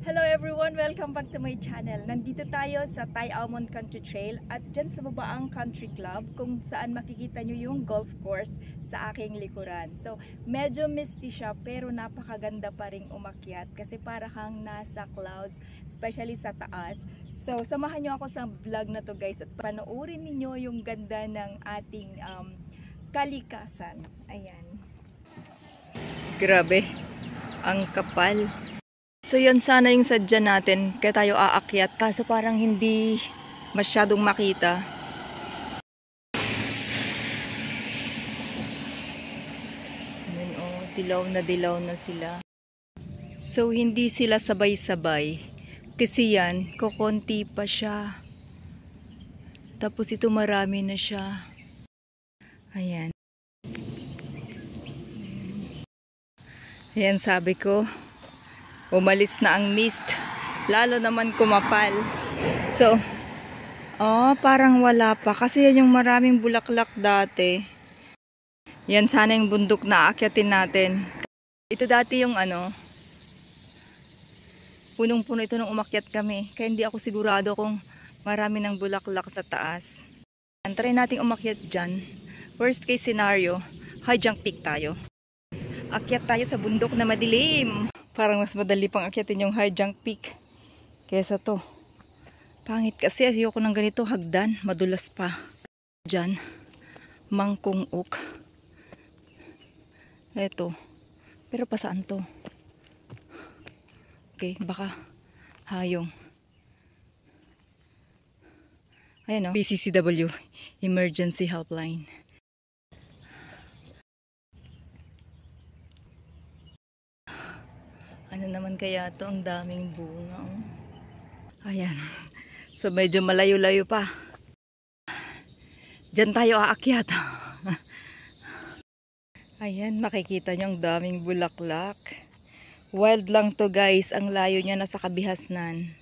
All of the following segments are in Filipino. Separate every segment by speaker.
Speaker 1: Hello everyone! Welcome back to my channel. Nandito tayo sa Thai Almond Country Trail at dyan sa babaang country club kung saan makikita nyo yung golf course sa aking likuran. So medyo misty siya pero napakaganda pa ring umakyat kasi para kang nasa clouds, especially sa taas. So samahan nyo ako sa vlog na to guys at panoorin niyo yung ganda ng ating kalikasan. Ayan. Grabe, ang kapal. So yan sana yung sadya natin, kaya tayo aakyat, kaso parang hindi masyadong makita. Ayan, oh, dilaw na sila. So hindi sila sabay-sabay, kasi yan, kukunti pa siya. Tapos ito marami na siya. Ayan. Ayan sabi ko. Umalis na ang mist. Lalo naman kumapal. So, parang wala pa. Kasi yan yung maraming bulaklak dati. Yan sana yung bundok na aakyatin natin. Ito dati yung punong-puno ito nung umakyat kami. Kaya hindi ako sigurado kung marami ng bulaklak sa taas. Try nating umakyat dyan. Worst case scenario, high jump peak tayo. Akyat tayo sa bundok na madilim. Parang mas madali pang akyatin yung high jump peak kesa to. Pangit kasi ayoko ng ganito hagdan, madulas pa. Diyan, mangkong oak. Eto. Pero pa saan to? Okay, baka hayong. Ayan o, PCCW, Emergency Helpline. Ano naman kaya to, ang daming bunga. Ayan. So medyo malayo-layo pa. Diyan tayo aakyat. Ayan, makikita nyo ang daming bulaklak. Wild lang to guys. Ang layo niya nasa Kabihasnan.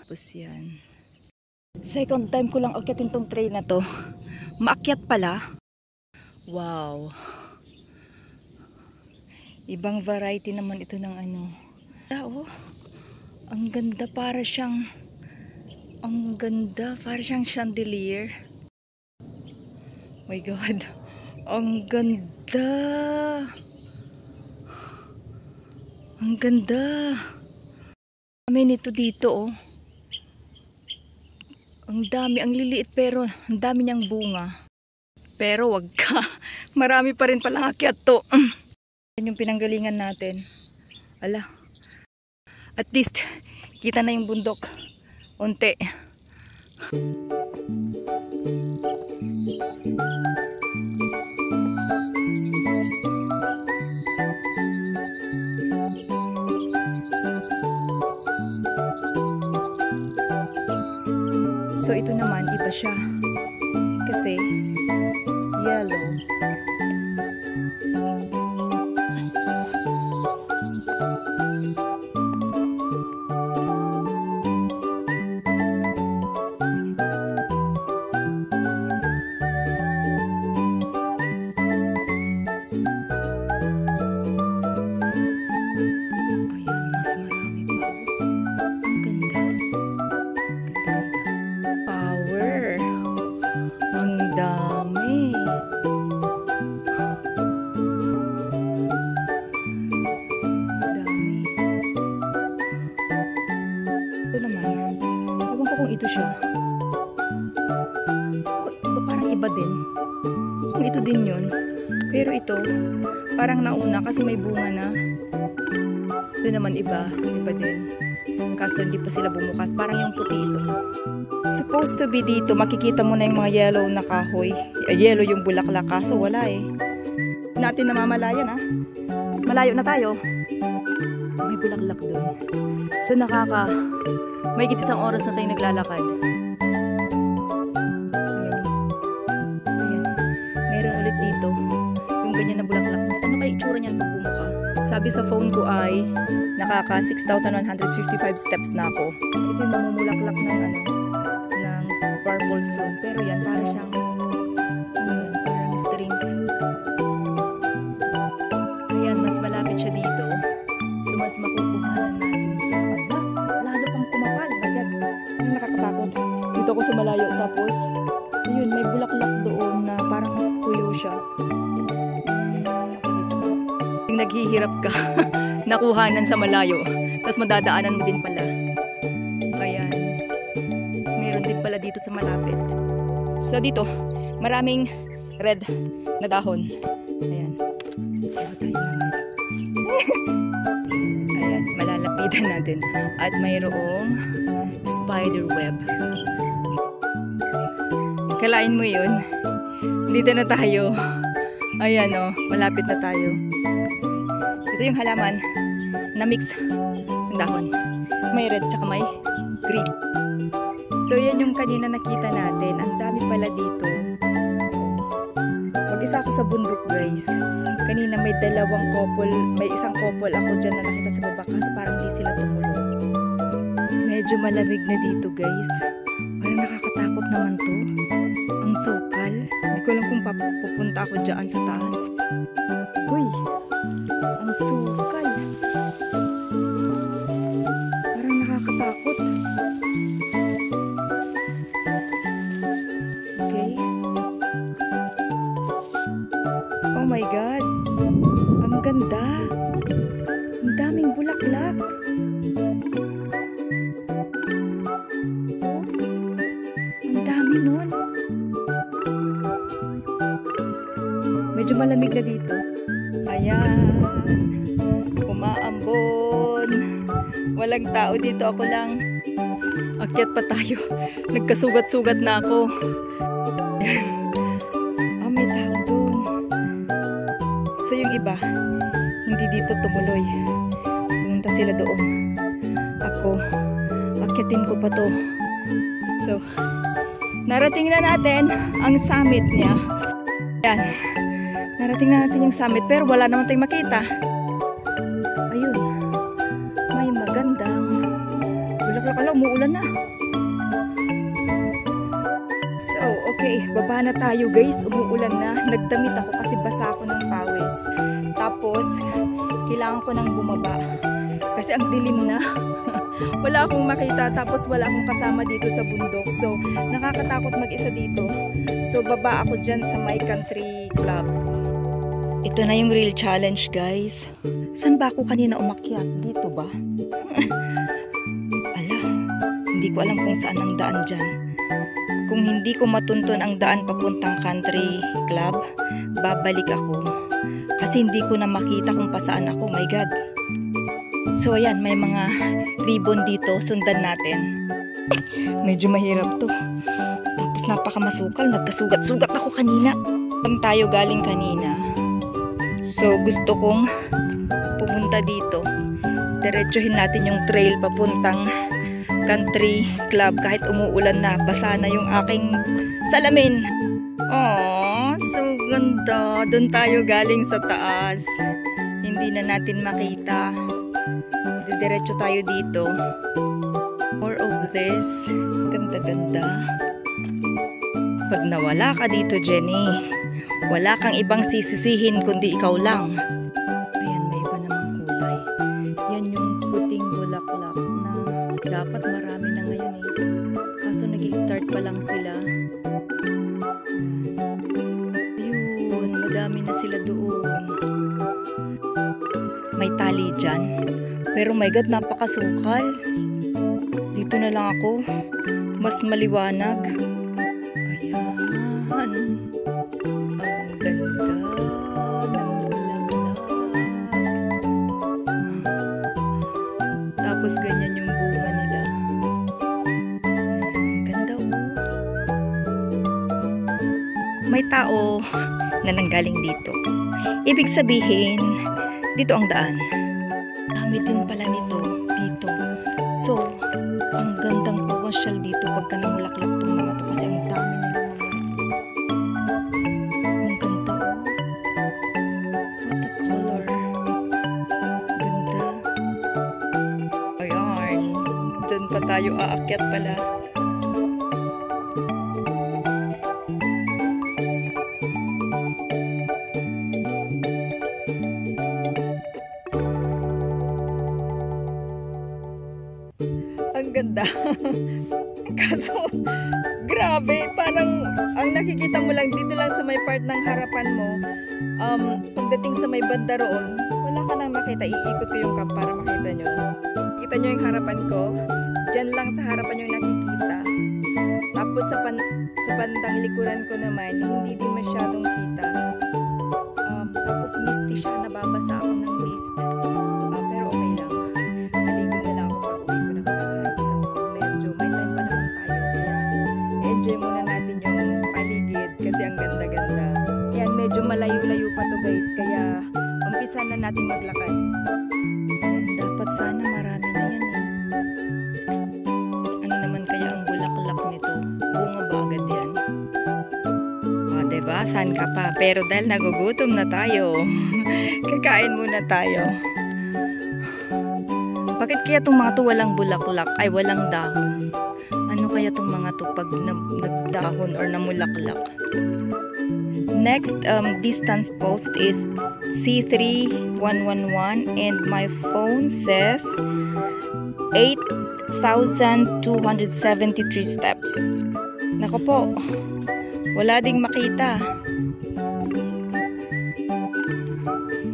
Speaker 1: Tapos yan. Second time ko lang akyatin tong trail na to. Maakyat pala. Wow. Ibang variety naman ito ng ang ganda, para siyang chandelier. My God. Ang ganda. Ang ganda. Kami nito dito Ang dami, ang liliit pero ang dami niyang bunga. Pero wag ka. Marami pa rin palang akyat to. Yan yung pinanggalingan natin. Ala. At least, kita na yung bundok. Unti. So, ito naman, iba siya. Kasi, yellow. Ito siya. Parang iba din. Kung ito din yun. Pero ito, parang nauna kasi may bunga na. Ito naman iba din. Kaso hindi pa sila bumukas. Parang yung puti ito. Supposed to be dito, makikita mo na yung mga yellow na kahoy. Yellow yung bulaklak. Kaso wala natin namamalayan Malayo na tayo. May bulaklak doon. So may isang oras na tayo naglalakad. Ayan. Meron ulit dito. Yung ganyan na bulaklak. Ano kaya itsura niyan pag bumuka? Sabi sa phone ko ay nakaka 6,155 steps na ako. Ito yung mamumulaklak ng purple soon. Pero yan, para siyang parang strings. Ayan, mas malapit siya dito. So mas makukuhanan natin siya. yung naghihirap ka, nakuhanan sa malayo, tapos madadaanan mo din pala. Ayan. Meron din pala dito sa malapit. So dito, maraming red na dahon. Ayan. Ayan, malalapitan natin. At mayroong spider web. Kalain mo yun. Dito na tayo. Ayan o, malapit na tayo. Ito yung halaman na mix ng dahon. May red tsaka may green. So yan yung kanina nakita natin. Ang dami pala dito. Mag-isa ako sa bundok guys. Kanina may dalawang couple, may isang couple ako dyan na nakita sa baba kaso parang di sila tumulong. Medyo malamig na dito guys. Parang nakakatakot naman to. Ang sukal. Hindi ko alam kung pupunta ako dyan sa taas. Uy! Ang sukal. Parang nakakatakot. Okay. Oh my God! Ang ganda! Ang daming bulaklak! Oh, ang dami nun! Medyo malamig na dito. Ayan! Umaambon! Walang tao dito, ako lang. Akyat pa tayo. Nagkasugat-sugat na ako. Ayan. Oh, may tao doon. So yung iba, hindi dito tumuloy. Pumunta sila doon. Ako, akyatin ko pa to. So, narating na natin ang summit niya. Ayan. Narating na natin yung summit pero wala naman tayong makita. Ayun. May magandang bulaklak. Ala, umuulan na. So, okay. Baba na tayo guys. Umuulan na. Nagdamit ako kasi basa ako ng pawis. Tapos, kailangan ko nang bumaba. Kasi ang dilim na. Wala akong makita. Tapos, wala akong kasama dito sa bundok. So, nakakatakot mag-isa dito. So, baba ako dyan sa My Country Club. Ito na yung real challenge guys. Saan ba ako kanina umakyat? Dito ba? Ala, hindi ko alam kung saan ang daan dyan. Kung hindi ko matuntun ang daan papuntang country club, babalik ako. Kasi hindi ko na makita kung pasaan ako. My God. So ayan, may mga ribbon dito. Sundan natin. Medyo mahirap to. Tapos napakamasukal. Nagkasugat-sugat ako kanina. Saan tayo galing kanina? So, gusto kong pumunta dito. Diretsuhin natin yung trail papuntang country club. Kahit umuulan na, basa na yung aking salamin. Aww, so ganda. Doon tayo galing sa taas. Hindi na natin makita. Diretso tayo dito. More of this. Ganda-ganda. Pag nawala ka dito, Jenny, wala kang ibang sisisihin kundi ikaw lang. Ayan, may iba namang kulay. Yan yung puting bulaklak na dapat marami na ngayon eh. Kaso nag-i-start pa lang sila. Ayun, madami na sila doon. May tali dyan. Pero my God, napakasukal. Dito na lang ako. Mas maliwanag. Ayan. Tapos ganyan yung bunga nila. Ganda oh. May tao na nanggaling dito. Ibig sabihin, dito ang daan. Dami din pala nito dito. So, ang gandang pumasyal dito pagka namulaklak itong mga to kasi ang dami nila. Ang ganda oh. What a color. Ganda. Ayan. Diyan pa tayo aakyat pala. Ang ganda. Kaso, grabe. Parang, ang nakikita mo lang, dito lang sa may part ng harapan mo, pagdating sa may banda roon, wala wala ka nang makita, iikot ko yung cam para makita nyo. Kita nyo yung harapan ko. Diyan lang sa harapan yung nakikita. Tapos sa bandang likuran ko naman, hindi din masyadong kita. Tapos misty siya, nababasa ako ng mist. Pero okay lang. Naligo na lang ako pag uwi ko ng bahay. So medyo may time pa naman tayo. Kaya enjoy muna natin yung paligid kasi ang ganda-ganda. Yan, medyo malayo-layo pa to guys. Kaya umpisa na natin maglakad. Dapat sana marami na yan eh. Ano naman kaya ang bulaklak nito? Bunga ba agad yan? Diba? Saan ka pa? Pero dahil nagugutom na tayo, kakain muna tayo. Bakit kaya itong mga to walang bulaklak? Ay, walang dahon. Ano kaya itong mga to pag nagdahon or namulaklak? Next distance post is C3111 and my phone says 8,273 steps. Nako po, wala ding makita.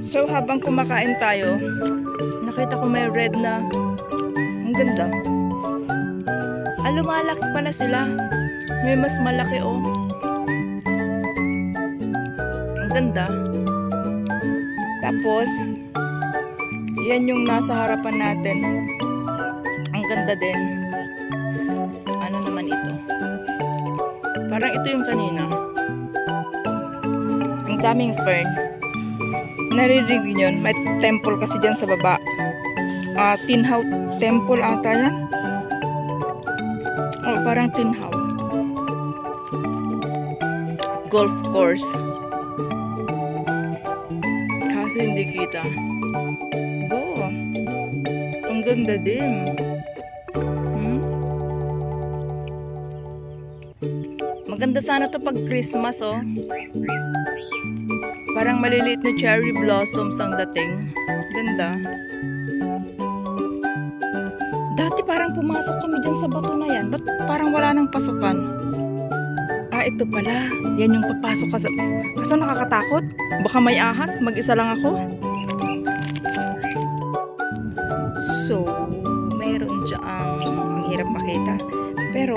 Speaker 1: So habang kumakain tayo, nakita ko may red na ang ganda. Lumalaki pala sila. May mas malaki oh. Ang ganda. Tapos yan yung nasa harapan natin. Ang ganda din. Ano naman ito? Parang ito yung kanina. Ang daming fern. Naririnig yun. May temple kasi dyan sa baba. Tinhaw temple ata yan. Oh, parang tinhaw. Golf course. Kaso hindi kita. Oh, ang ganda din. Maganda sana to pag Christmas, oh. Parang maliliit na cherry blossoms ang dating. Ganda. Dati parang pumasok kami dyan sa bato na yan. Ba't parang wala nang pasukan? Ito pala. Yan yung papasok ka sa... Kaso nakakatakot. Baka may ahas. Mag-isa lang ako. So, mayroon dyan ang hirap makita. Pero,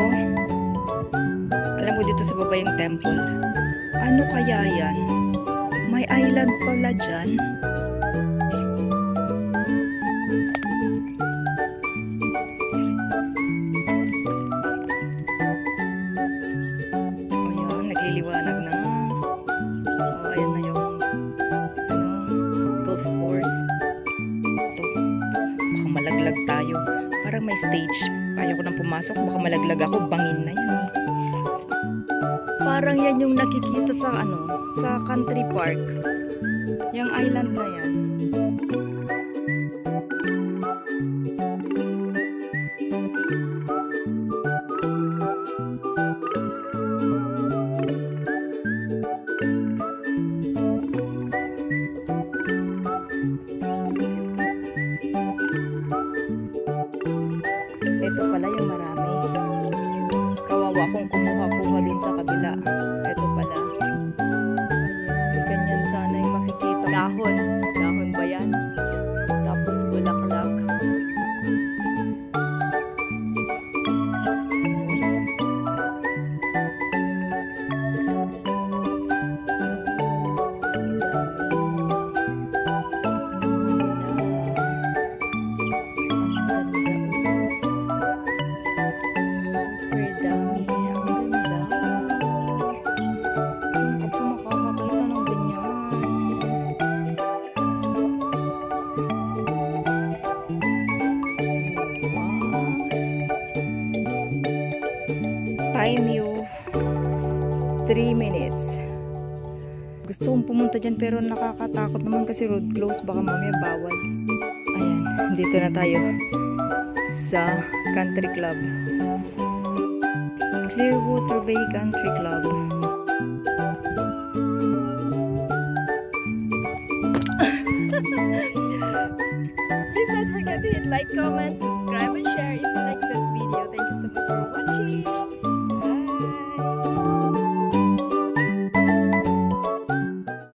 Speaker 1: alam mo dito sa baba yung temple. Ano kaya yan? May island pala dyan. Ayan, nagliliwanag na. Ayan na yung golf course. Ito. Baka malaglag tayo. Parang may stage. Ayaw ko nang pumasok. Baka malaglag ako. Bangin na yan eh. Parang yan yung nakikita sa sa country park. Yung island na yan. Ito pala yung marami. Kawawa kung kumuha-kuha din sa kabila. Ito pala. Ayan, ganyan sana yung makikita. Dahon. Dahon ba yan? Tapos bulaklak. Time you 3 minutes. Gusto kong pumunta dyan pero nakakatakot naman kasi road close, baka mamaya bawal. Ayan, dito na tayo sa country club. Clearwater Bay Country Club. Please don't forget to hit like, comment, subscribe, and share if you like this video.